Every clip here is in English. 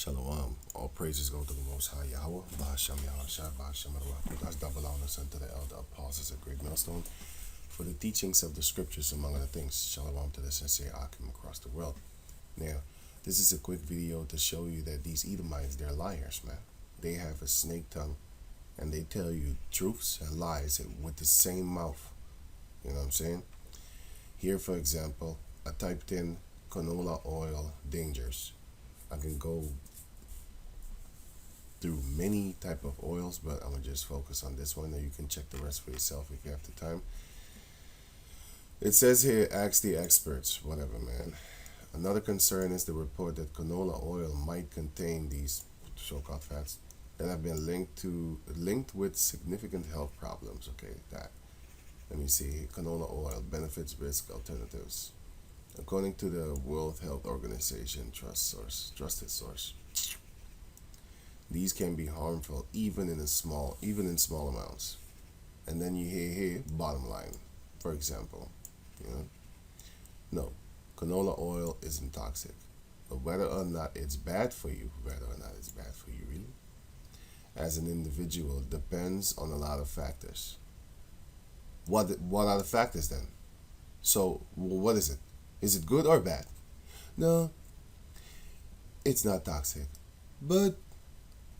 Shalom. All praises go to the Most High Yahweh. Bahasham Yahushua, Bahasham Ruach. That's double honors unto the elder apostles, a great millstone, for the teachings of the scriptures, among other things. Shalom to the sincere Akim across the world. Now, this is a quick video to show you that these Edomites, they're liars, man. They have a snake tongue, and they tell you truths and lies with the same mouth. You know what I'm saying? Here, for example, I typed in canola oil dangers. I can go through many type of oils, but I'm gonna just focus on this one, and you can check the rest for yourself if you have the time. It says here, ask the experts, whatever, man. Another concern is the report that canola oil might contain these so-called fats that have been linked with significant health problems. Okay, that. Let me see. Canola oil benefits, risk, alternatives. According to the World Health Organization trusted source, these can be harmful even in small amounts. And then you hear here, bottom line, for example, no, canola oil isn't toxic, but whether or not it's bad for you, really, as an individual, depends on a lot of factors. What are the factors then? So what is it? Is it good or bad? No, it's not toxic, but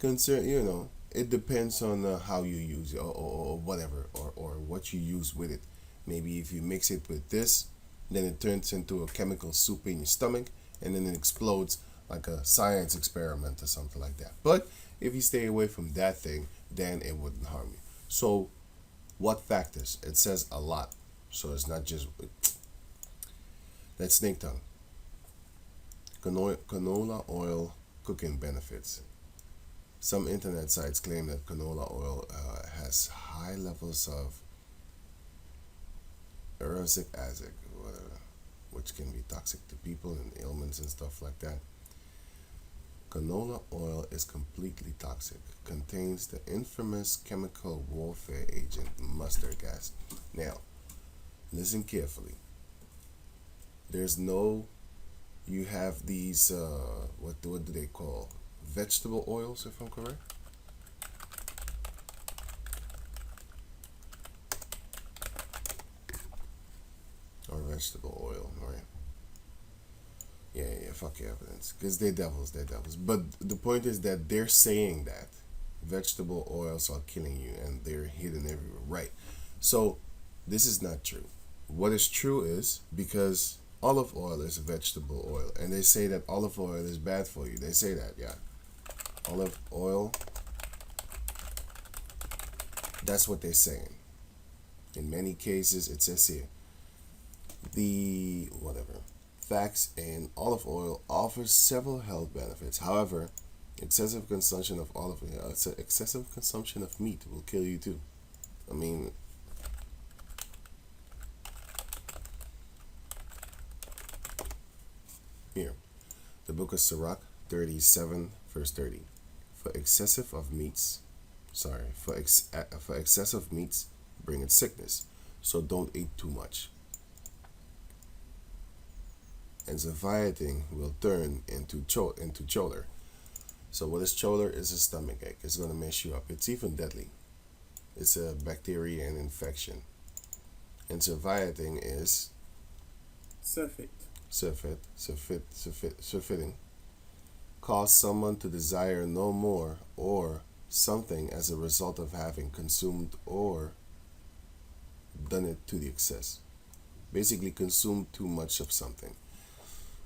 it depends on how you use it, or whatever, or what you use with it. Maybe if you mix it with this, then it turns into a chemical soup in your stomach, and then it explodes like a science experiment or something like that. But if you stay away from that thing, then it wouldn't harm you. So what factors? It says a lot, so it's not just that snake tongue. Canola oil cooking benefits. Some internet sites claim that canola oil has high levels of erucic acid, whatever, which can be toxic to people and ailments and stuff like that. Canola oil is completely toxic. Contains the infamous chemical warfare agent mustard gas. Now, listen carefully. You have these, what do they call? Vegetable oils, if I'm correct. Or vegetable oil, right? Yeah, fuck your evidence. Because they're devils. But the point is that they're saying that vegetable oils are killing you and they're hidden everywhere, right? So, this is not true. What is true is, because olive oil is a vegetable oil, and they say that olive oil is bad for you. They say that, yeah. Olive oil, that's what they're saying. In many cases, it says here, facts in olive oil offers several health benefits. However, excessive consumption of meat will kill you too. I mean, here, the book of Sirach 37 verse 30. For excessive meats bringeth sickness, so don't eat too much. And Leviathan will turn into choler. So what is choler? Is a stomach ache. It's going to mess you up. It's even deadly. It's a bacteria and infection. And Leviathan is surfeiting. Cause someone to desire no more or something as a result of having consumed or done it to the excess. Basically, consumed too much of something.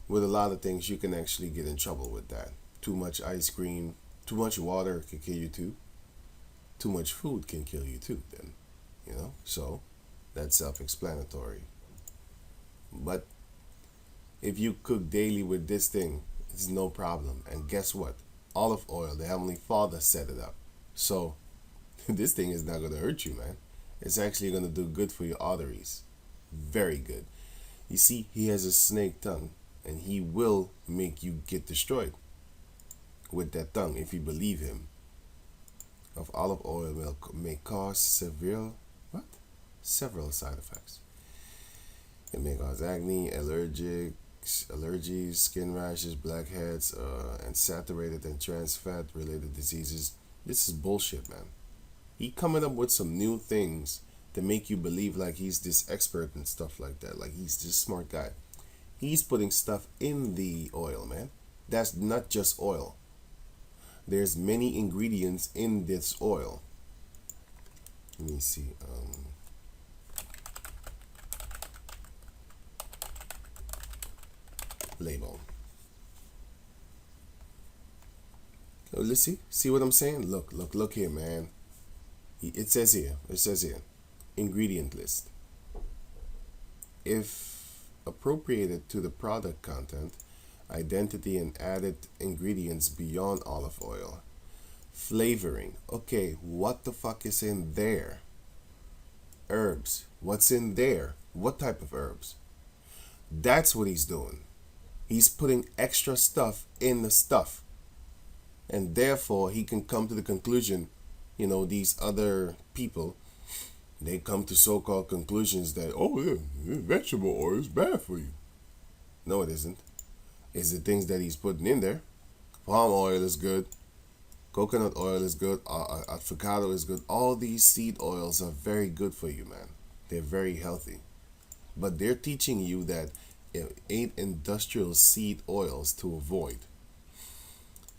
With a lot of things, you can actually get in trouble with that. Too much ice cream, too much water can kill you too. Too much food can kill you too, then. So that's self-explanatory. But if you cook daily with this thing, it's no problem. And guess what? Olive oil, the Heavenly Father set it up. So this thing is not going to hurt you, man. It's actually going to do good for your arteries. Very good. You see, he has a snake tongue, and he will make you get destroyed with that tongue if you believe him. Of olive oil may cause several side effects. It may cause acne, allergic allergies, skin rashes, blackheads, and saturated and trans fat related diseases. This is bullshit, man. He coming up with some new things to make you believe like he's this expert and stuff like that. Like he's this smart guy. He's putting stuff in the oil, man. That's not just oil. There's many ingredients in this oil. Let me see. Label. Oh, let's see. See what I'm saying? Look here, man. It says here. Ingredient list. If appropriated to the product content, identity and added ingredients beyond olive oil. Flavoring. Okay, what the fuck is in there? Herbs. What's in there? What type of herbs? That's what he's doing. He's putting extra stuff in the stuff. And therefore, he can come to the conclusion, these other people, they come to so-called conclusions that, oh, yeah, vegetable oil is bad for you. No, it isn't. It's the things that he's putting in there. Palm oil is good. Coconut oil is good. Avocado is good. All these seed oils are very good for you, man. They're very healthy. But they're teaching you that 8 industrial seed oils to avoid.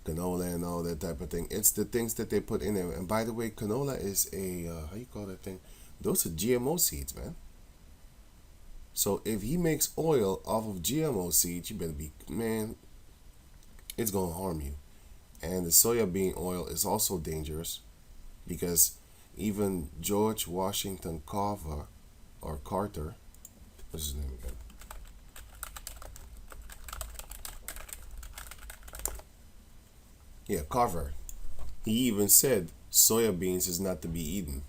Canola and all that type of thing. It's the things that they put in there. And by the way, canola is how you call that thing? Those are GMO seeds, man. So if he makes oil off of GMO seeds, you better be, man, it's going to harm you. And the soya bean oil is also dangerous because even George Washington Carver, or Carter, what's his name again? Yeah, Carver. He even said soya beans is not to be eaten.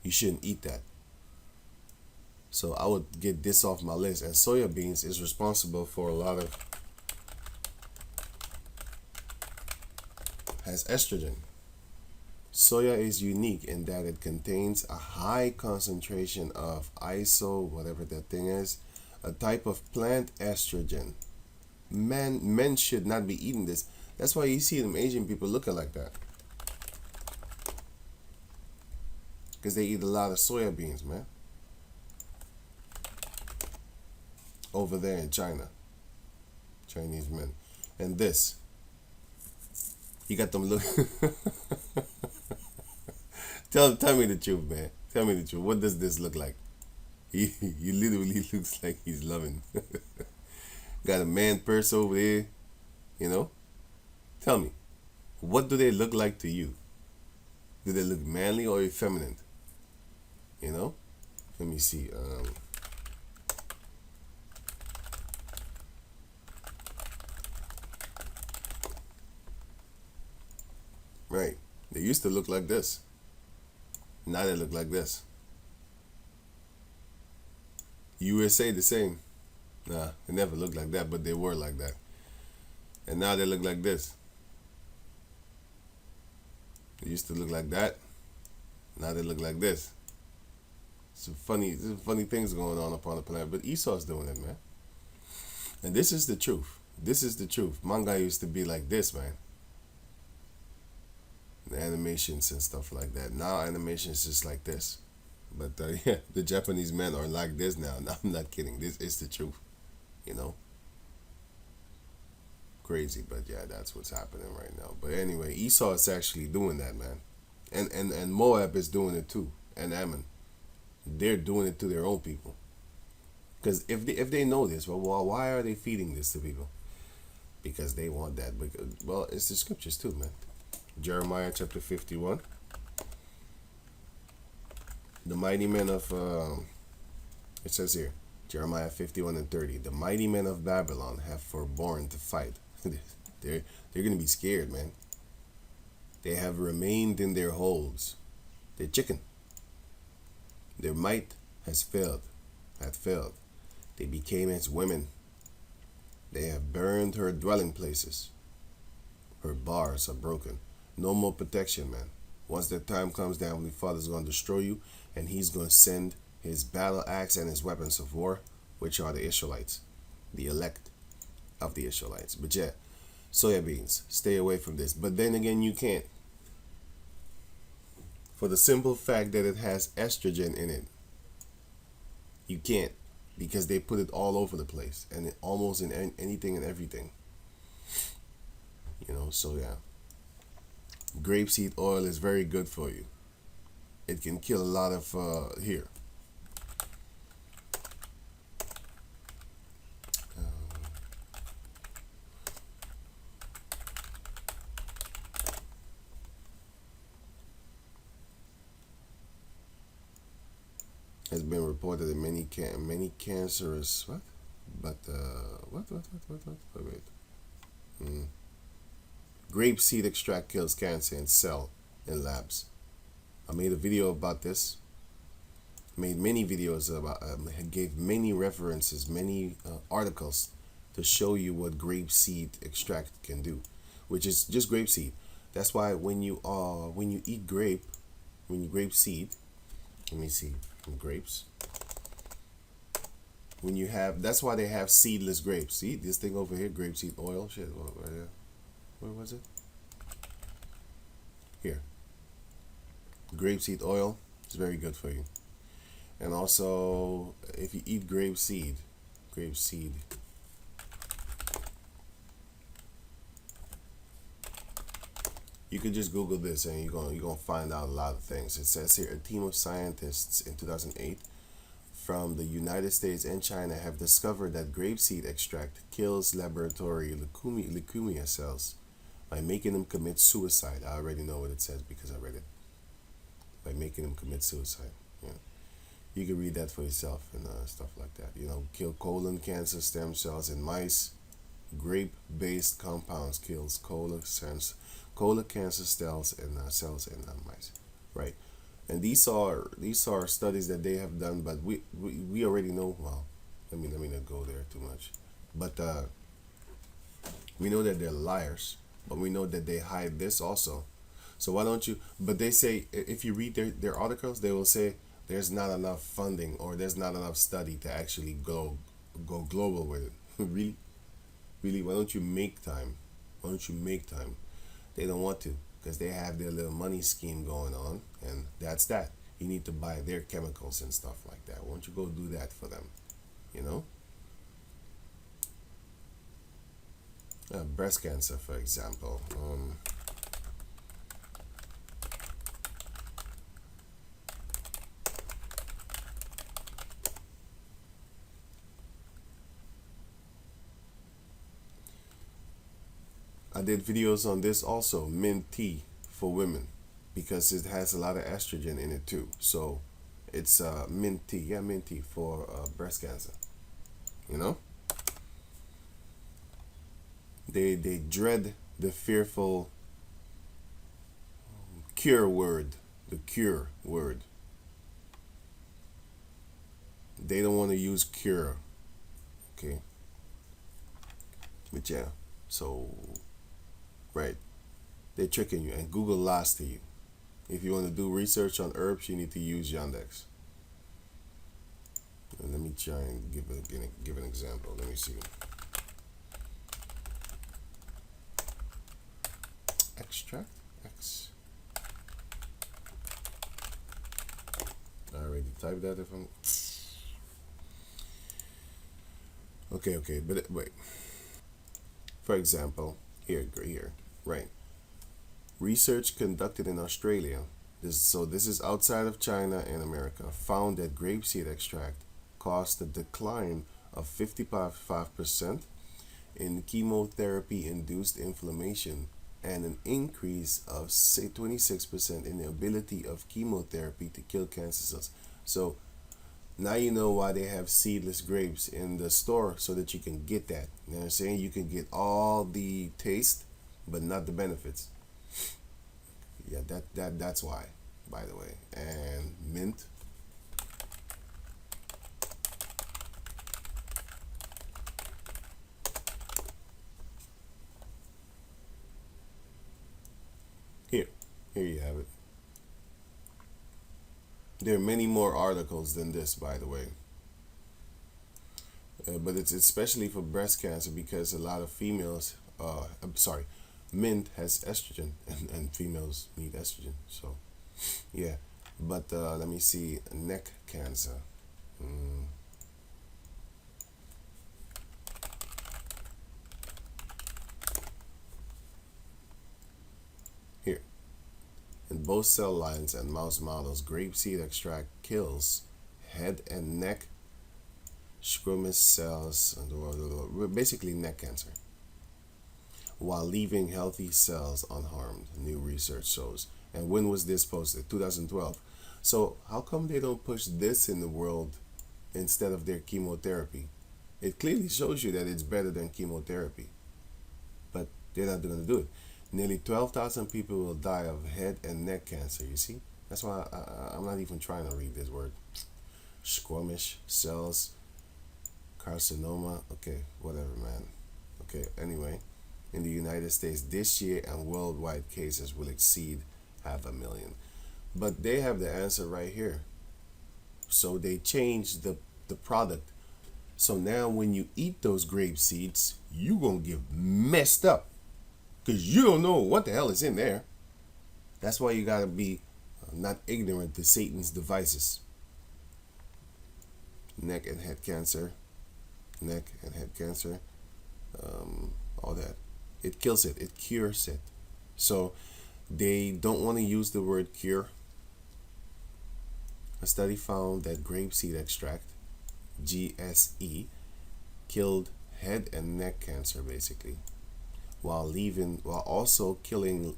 You shouldn't eat that. So I would get this off my list. And soya beans is responsible for a lot of, has estrogen. Soya is unique in that it contains a high concentration of whatever that thing is, a type of plant estrogen. Men should not be eating this. That's why you see them Asian people looking like that. Because they eat a lot of soya beans, man. Over there in China. Chinese men. And this. You got them look. Tell me the truth, man. Tell me the truth. What does this look like? He literally looks like he's loving. Got a man purse over there. Tell me. What do they look like to you? Do they look manly or effeminate? Let me see. Right. They used to look like this. Now they look like this. USA the same. Nah, they never looked like that, but they were like that. And now they look like this. They used to look like that. Now they look like this. Some funny things going on upon the planet. But Esau's doing it, man. And this is the truth. This is the truth. Manga used to be like this, man. The animations and stuff like that. Now animations just like this. But yeah, the Japanese men are like this now. No, I'm not kidding. This is the truth. Crazy, but yeah, that's what's happening right now. But anyway, Esau is actually doing that, man. And Moab is doing it too. And Ammon. They're doing it to their own people. Because if they know this, well, why are they feeding this to people? Because they want that. Because, well, it's the scriptures too, man. Jeremiah chapter 51. The mighty men of, it says here, Jeremiah 51 and 30. The mighty men of Babylon have forborne to fight. They're going to be scared, man. They have remained in their holes. They're chicken. Their might has failed, hath failed. They became as women. They have burned her dwelling places. Her bars are broken. No more protection, man. Once that time comes, the Heavenly Father is going to destroy you, and he's going to send his battle axe and his weapons of war, which are the Israelites. the elect of the Israelites. But yeah, soya beans, stay away from this. But then again, you can't, for the simple fact that it has estrogen in it. You can't, because they put it all over the place and almost in anything and everything. So yeah, grapeseed oil is very good for you. It can kill a lot of here. Has been reported in many cancerous what? But what? Wait. Mm. Grape seed extract kills cancer in cell in labs. I made a video about this. Made many videos about. Gave many references, many articles to show you what grape seed extract can do, which is just grape seed. That's why when you eat when you grape seed, let me see, grapes. When you have, that's why they have seedless grapes. See this thing over here, grapeseed oil. Shit, where was it? Here, grapeseed oil is very good for you. And also, if you eat grapeseed, you can just Google this and you're gonna find out a lot of things. It says here a team of scientists in 2008 from the United States and China have discovered that grapeseed extract kills laboratory leukemia cells by making them commit suicide. I already know what it says because I read it. By making them commit suicide. Yeah. You can read that for yourself and stuff like that. Kill colon cancer stem cells in mice. Grape-based compounds kills colon cancer cells and mice. Right. And these are studies that they have done, but we already know. Well, let me not go there too much, but we know that they're liars, but we know that they hide this also. So why don't you? But they say if you read their articles, they will say there's not enough funding or there's not enough study to actually go global with it. Really, really, why don't you make time? Why don't you make time? They don't want to because they have their little money scheme going on, and that's that. You need to buy their chemicals and stuff like that. Why don't you go do that for them? You know? Breast cancer, for example. I did videos on this also, mint tea for women, because it has a lot of estrogen in it too. So it's mint tea, yeah, mint tea for breast cancer. You know, they dread the fearful cure word, the cure word. They don't want to use cure, okay? But yeah, so right, they're tricking you, and Google lies to you. If you want to do research on herbs, you need to use Yandex. And let me try and give an example. Let me see. Extract X. I already typed that. If I'm okay, but wait. For example, here, right. Research conducted in Australia, this is outside of China and America, found that grapeseed extract caused a decline of 55% in chemotherapy-induced inflammation and an increase of 26% in the ability of chemotherapy to kill cancer cells. So now you know why they have seedless grapes in the store, so that you can get that. You know what I'm saying? You can get all the taste, but not the benefits. Yeah, that's why, by the way. And mint. Here, here you have it. There are many more articles than this, by the way. But it's especially for breast cancer because a lot of females, I'm sorry, mint has estrogen, and females need estrogen. So yeah, but let me see, neck cancer. Mm, here, in both cell lines and mouse models, grapeseed extract kills head and neck squamous cells, basically neck cancer, while leaving healthy cells unharmed, new research shows. And when was this posted? 2012. So how come they don't push this in the world instead of their chemotherapy? It clearly shows you that it's better than chemotherapy, but they're not going to do it. Nearly 12,000 people will die of head and neck cancer, you see? That's why I'm not even trying to read this word. Squamish cells, carcinoma. Okay, whatever, man. Okay, anyway, in the United States this year, and worldwide cases will exceed 500,000. But they have the answer right here. So they changed the product. So now when you eat those grape seeds, you gonna get messed up because you don't know what the hell is in there. That's why you gotta be not ignorant to Satan's devices. Neck and head cancer, neck and head cancer, all that. It kills it. It cures it. So they don't want to use the word cure. A study found that grapeseed extract, GSE, killed head and neck cancer basically, while also killing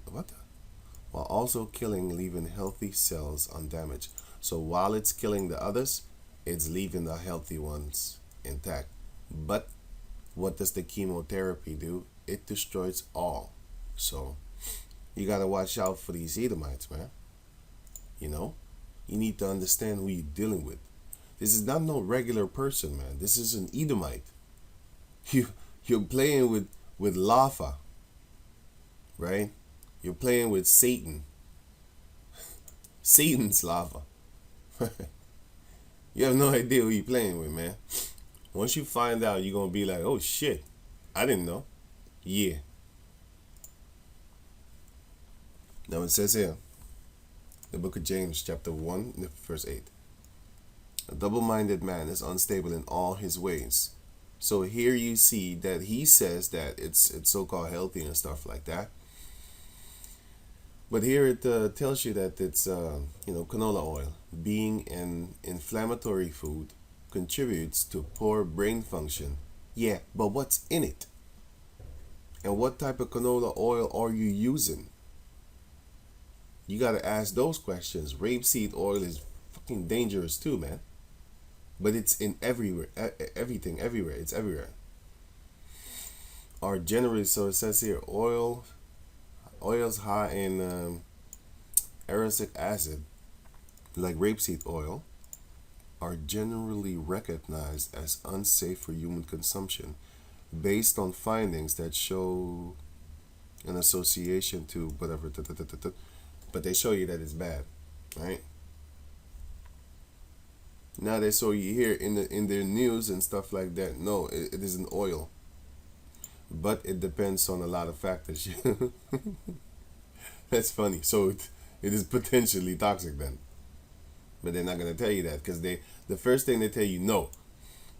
leaving healthy cells undamaged. So while it's killing the others, it's leaving the healthy ones intact. But what does the chemotherapy do? It destroys all. So you gotta watch out for these Edomites, man. You know, you need to understand who you're dealing with. This is not no regular person, man. This is an Edomite. You're playing with lava, right? You're playing with Satan. Satan's lava. You have no idea who you're playing with, man. Once you find out, you're gonna be like, oh shit, I didn't know. Yeah. Now it says here, the book of James, chapter 1, verse 8. A double-minded man is unstable in all his ways. So here you see that he says that it's so-called healthy and stuff like that. But here it tells you that it's canola oil, being an inflammatory food, contributes to poor brain function. Yeah, but what's in it? And what type of canola oil are you using? You gotta ask those questions. Rapeseed oil is fucking dangerous too, man. But it's in everywhere, everything, everywhere. It's everywhere. Are generally, so it says here, oils high in aromatic acid, like rapeseed oil, are generally recognized as unsafe for human consumption based on findings that show an association to whatever, but they show you that it's bad, right? Now they show you here in their news and stuff like that. No, it is an oil, but it depends on a lot of factors. That's funny. So it is potentially toxic then, but they're not gonna tell you that because the first thing they tell you no,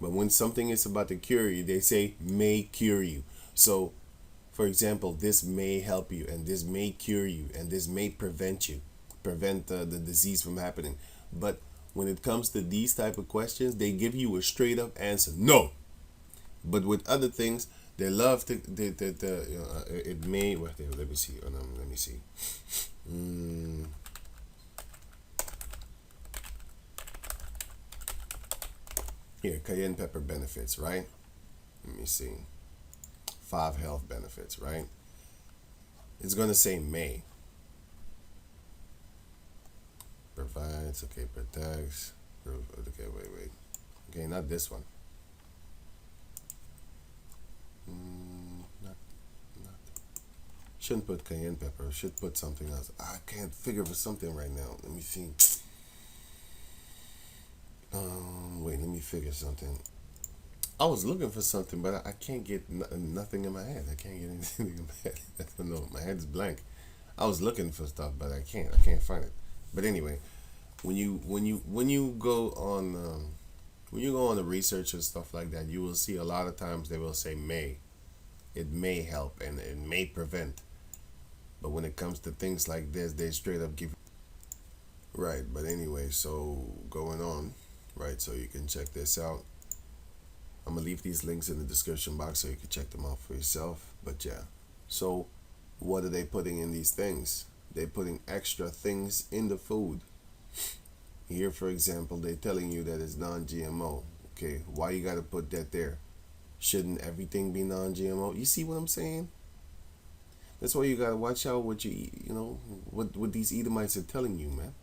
but when something is about to cure you, they say may cure you. So, for example, this may help you, and this may cure you, and this may prevent the disease from happening. But when it comes to these type of questions, they give you a straight up answer, no. But with other things, they love to it may. Wait, let me see. Let me see. Here, cayenne pepper benefits, right? Let me see. 5 health benefits, right? It's gonna say may. Provides, okay, protects. Okay, wait. Okay, not this one. Not. Shouldn't put cayenne pepper. Should put something else. I can't figure for something right now. Let me see. Wait, let me figure something. I was looking for something, but I can't get nothing in my head. I can't get anything in my head. I don't know. My head is blank. I was looking for stuff, but I can't. I can't find it. But anyway, when you go on the research and stuff like that, you will see a lot of times they will say may. It may help and it may prevent. But when it comes to things like this, they straight up give. Right. But anyway, so going on, right? So you can check this out. I'm gonna leave these links in the description box so you can check them out for yourself. But yeah, so what are they putting in these things? They're putting extra things in the food. Here, for example, they're telling you that it's non-GMO. Okay, why you gotta put that there? Shouldn't everything be non-GMO? You see what I'm saying? That's why you gotta watch out what you eat. You know what these Edomites are telling you, man.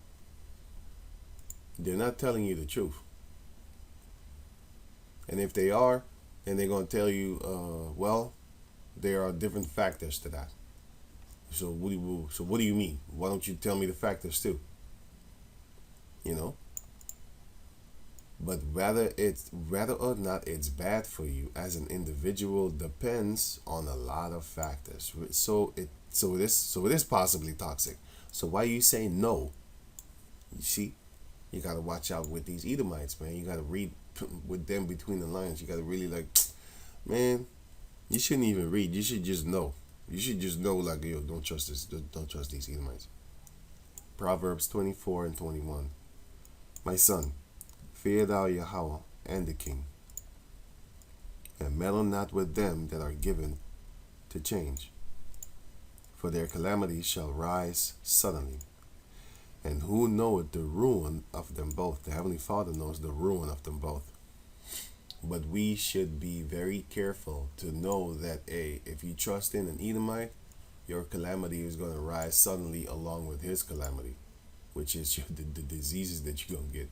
They're not telling you the truth. And if they are, then they're gonna tell you, well, there are different factors to that. So what do you mean? Why don't you tell me the factors too? You know. But whether or not it's bad for you as an individual depends on a lot of factors. So it is possibly toxic. So why are you saying no? You see, you gotta watch out with these Edomites, man. You gotta read with them between the lines. You gotta really like, man. You shouldn't even read. You should just know. You should just know, like, yo, don't trust this. Don't trust these Edomites. Proverbs 24:21. My son, fear thou Yahweh and the king, and meddle not with them that are given to change, for their calamity shall rise suddenly. And who knoweth the ruin of them both? The Heavenly Father knows the ruin of them both. But we should be very careful to know that, if you trust in an Edomite, your calamity is going to rise suddenly along with his calamity, which is the diseases that you're going to get.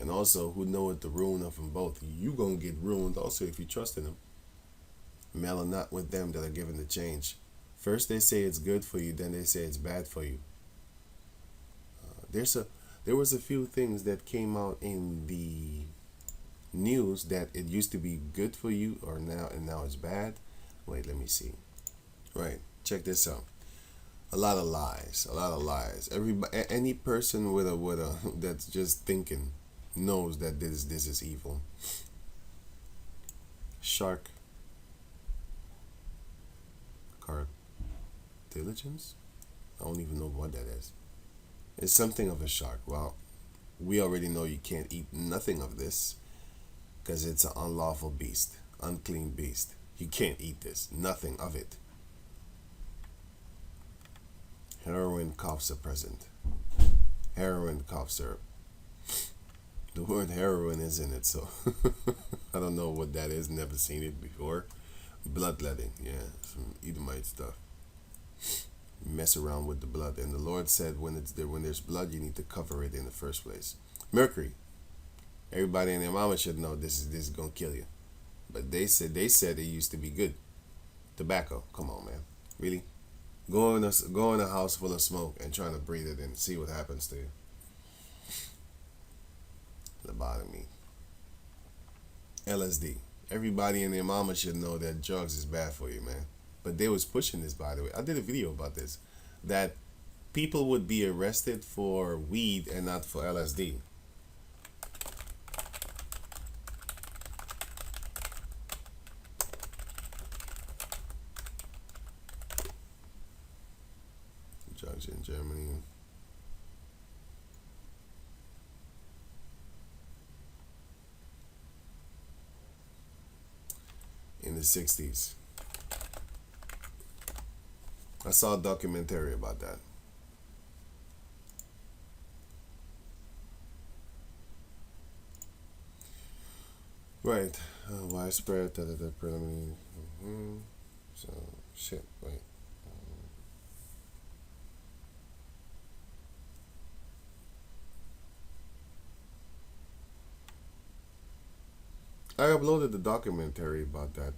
And also, who knoweth the ruin of them both? You going to get ruined also if you trust in them. Meddle not with them that are given the change. First they say it's good for you, then they say it's bad for you. There was a few things that came out in the news that it used to be good for you, or now it's bad. Wait, let me see. Right, check this out. A lot of lies. Any person with a that's just thinking knows that this is evil. Shark cartilagens? I don't even know what that is. It's something of a shark. Well, we already know you can't eat nothing of this because it's an unlawful beast, unclean beast. You can't eat this, nothing of it. Heroin coughs are present. Heroin cough syrup. The word heroin is in it, so I don't know what that is. Never seen it before. Bloodletting, yeah, some Edomite stuff. Mess around with the blood, and the Lord said when there's blood, you need to cover it in the first place. Mercury. Everybody and their mama should know this is gonna kill you, but they said it used to be good. Tobacco. Come on, man. Really? Go in a house full of smoke and trying to breathe it and see what happens to you. Lobotomy. LSD. Everybody and their mama should know that drugs is bad for you, man. But they was pushing this, by the way. I did a video about this. That people would be arrested for weed and not for LSD. Drugs in Germany. In the 60s. I saw a documentary about that. Right. Widespread. Preliminary. So, shit. Wait. I uploaded the documentary about that.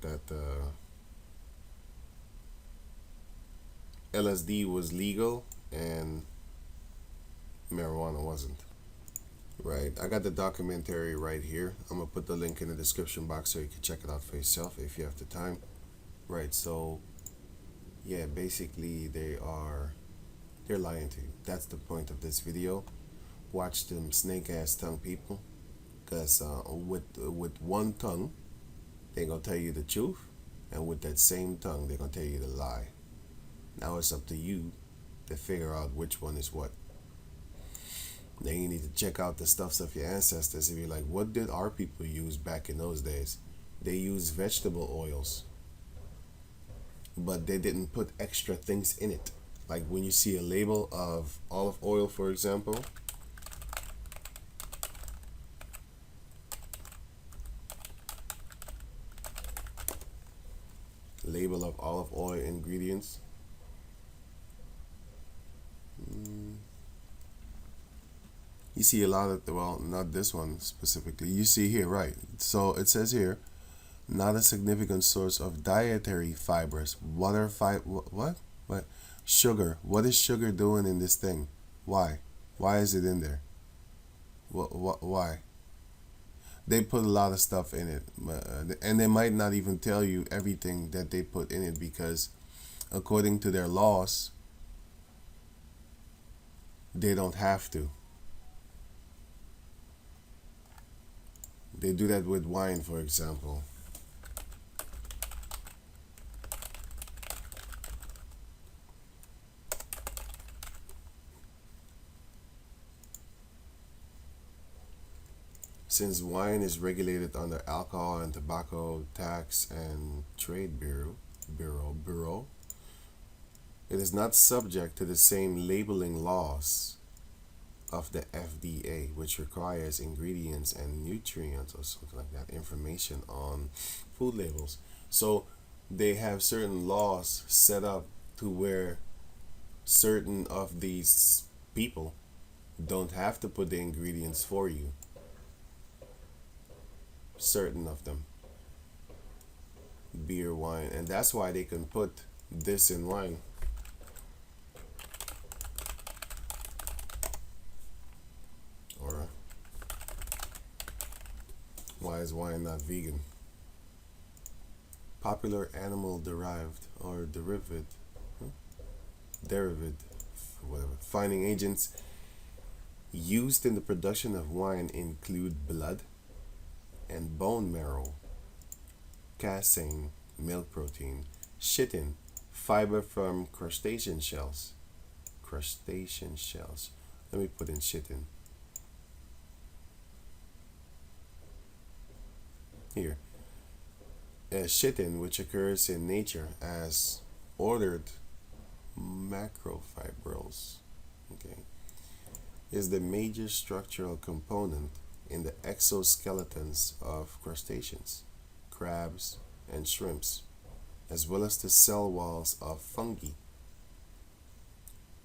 LSD was legal and marijuana wasn't. Right. I got the documentary right here. I'm gonna put the link in the description box so you can check it out for yourself if you have the time. Right. So yeah, basically they're lying to you. That's the point of this video. Watch them snake ass tongue people, cause with one tongue they gonna tell you the truth, and with that same tongue they're gonna tell you the lie. Now it's up to you to figure out which one is what. Then you need to check out the stuffs of your ancestors and be like, what did our people use back in those days? They used vegetable oils, but they didn't put extra things in it. Like when you see a label of olive oil, for example, label of olive oil ingredients. You see a lot of, well, not this one specifically. You see here, right? So it says here, not a significant source of dietary fibers. What are what? What? Sugar. What is sugar doing in this thing? Why? Why is it in there? Why? They put a lot of stuff in it, and they might not even tell you everything that they put in it because, according to their laws, they don't have to. They do that with wine, for example. Since wine is regulated under Alcohol and Tobacco Tax and Trade Bureau, it is not subject to the same labeling laws of the FDA, which requires ingredients and nutrients or something like that information on food labels. So they have certain laws set up to where certain of these people don't have to put the ingredients for you. Certain of them, beer, wine, and that's why they can put this in wine. Or why is wine not vegan? Popular animal derived or derivative, whatever. Finding agents used in the production of wine include blood and bone marrow, casein, milk protein, chitin, fiber from crustacean shells. Crustacean shells. Let me put in chitin. Here. Chitin, which occurs in nature as ordered macrofibrils, okay, is the major structural component in the exoskeletons of crustaceans, crabs, and shrimps, as well as the cell walls of fungi.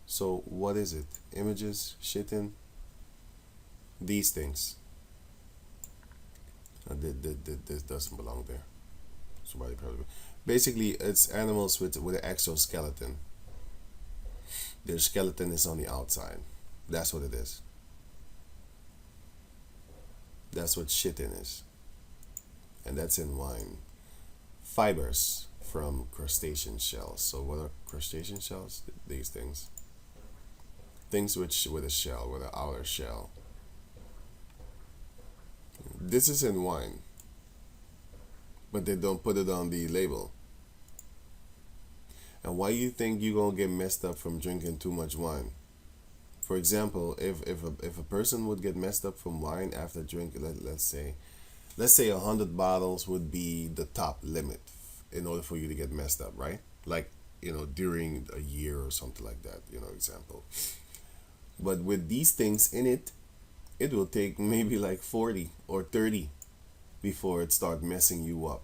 So, what is it? Images, chitin, these things. This doesn't belong there. Somebody probably. Basically, it's animals with an exoskeleton. Their skeleton is on the outside. That's what it is. That's what chitin is. And that's in wine. Fibers from crustacean shells. So what are crustacean shells? These things. Things with a shell, with an outer shell. This is in wine. But they don't put it on the label. And why you think you're going to get messed up from drinking too much wine? For example, if a person would get messed up from wine after drinking, let's say 100 bottles would be the top limit in order for you to get messed up, right? Like, during a year or something like that, example. But with these things in it, it will take maybe like 40 or 30 before it start messing you up.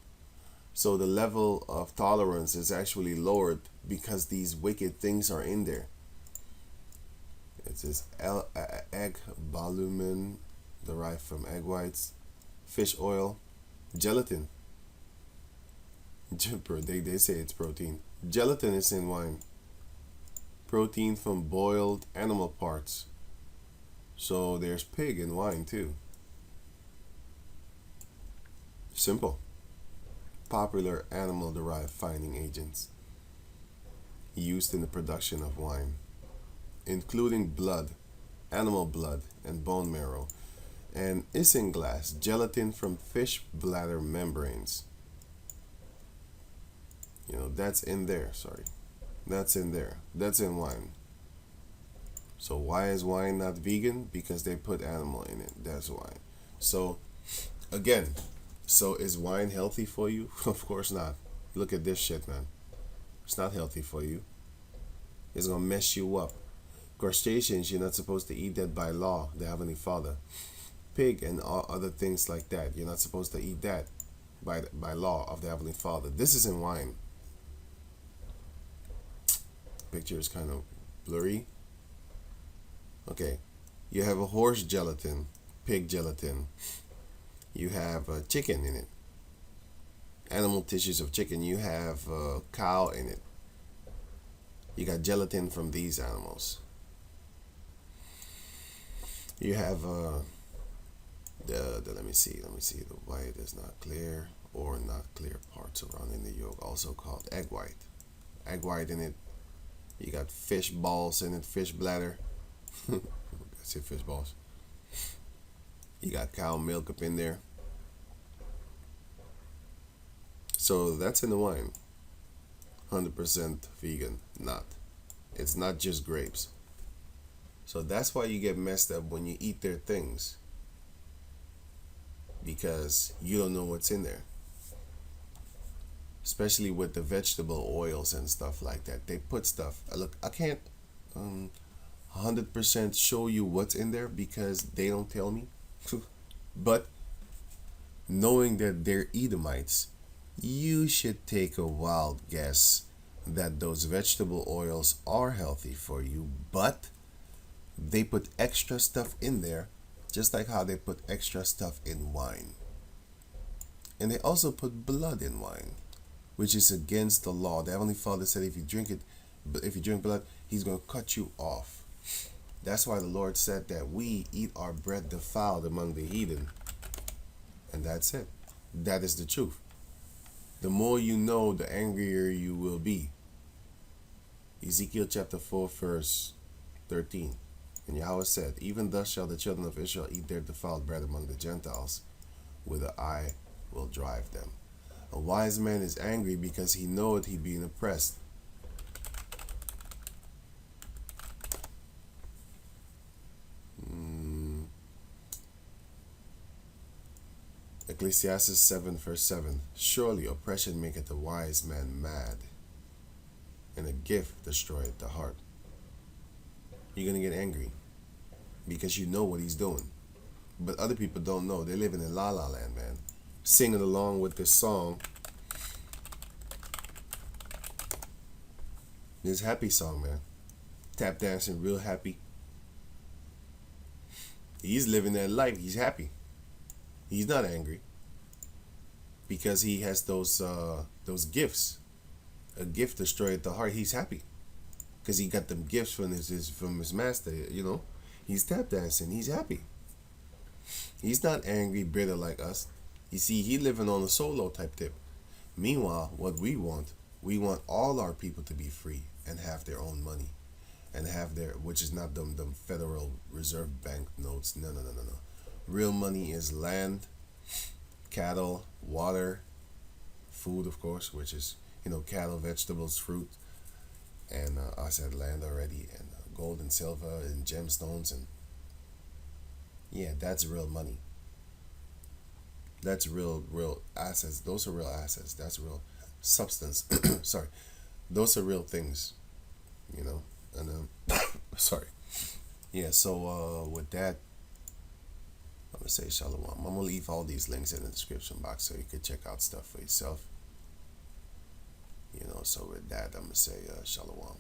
So the level of tolerance is actually lowered because these wicked things are in there. It says egg bolumen derived from egg whites, fish oil, gelatin. They say it's protein. Gelatin is in wine. Protein from boiled animal parts. So there's pig in wine too. Simple. Popular animal derived fining agents used in the production of wine, including blood, animal blood, and bone marrow, and isinglass, gelatin from fish bladder membranes. That's in there, sorry. That's in there. That's in wine. So why is wine not vegan? Because they put animal in it. That's why. So again, so is wine healthy for you? Of course not. Look at this shit, man. It's not healthy for you. It's gonna mess you up. Crustaceans, you're not supposed to eat that by law, the Heavenly Father. Pig and all other things like that, you're not supposed to eat that by law of the Heavenly Father. This is in wine. Picture is kind of blurry. Okay, you have a horse gelatin, pig gelatin. You have chicken in it. Animal tissues of chicken. You have cow in it. You got gelatin from these animals. You have let me see the white is not clear or not clear parts around in the yolk, also called egg white in it. You got fish balls in it, fish bladder. That's it, fish balls. You got cow milk up in there. So that's in the wine. 100% vegan. Not. It's not just grapes. So that's why you get messed up when you eat their things. Because you don't know what's in there. Especially with the vegetable oils and stuff like that. They put stuff. Look, I can't 100% show you what's in there because they don't tell me. But knowing that they're Edomites, you should take a wild guess that those vegetable oils are healthy for you, but they put extra stuff in there, just like how they put extra stuff in wine. And they also put blood in wine, which is against the law. The Heavenly Father said if you drink blood, He's going to cut you off. That's why the Lord said that we eat our bread defiled among the heathen. And that's it. That is the truth. The more you know, the angrier you will be. Ezekiel chapter 4, verse 13. And Yahweh said, even thus shall the children of Israel eat their defiled bread among the Gentiles, whither I will drive them. A wise man is angry because he knoweth he being oppressed. Ecclesiastes 7 verse 7. Surely oppression maketh a wise man mad, and a gift destroyeth the heart. You're going to get angry because you know what he's doing. But other people don't know. They're living in la la land, man. Singing along with this song. This happy song, man. Tap dancing, real happy. He's living that life. He's happy. He's not angry because he has those gifts. A gift destroyed the heart. He's happy because he got them gifts from his master. He's tap dancing. He's happy. He's not angry, bitter like us. You see, he living on a solo type tip. Meanwhile, what we want all our people to be free and have their own money, and have their, which is not them Federal Reserve Bank notes. No. Real money is land, cattle, water, food, of course, which is, cattle, vegetables, fruit, and I said land already, and gold and silver and gemstones, and yeah, that's real money. That's real assets. Those are real assets. That's real substance. Sorry, those are real things, and sorry. Yeah, so with that, I'm going to say shalom. I'm going to leave all these links in the description box so you can check out stuff for yourself. So with that, I'm going to say shalom.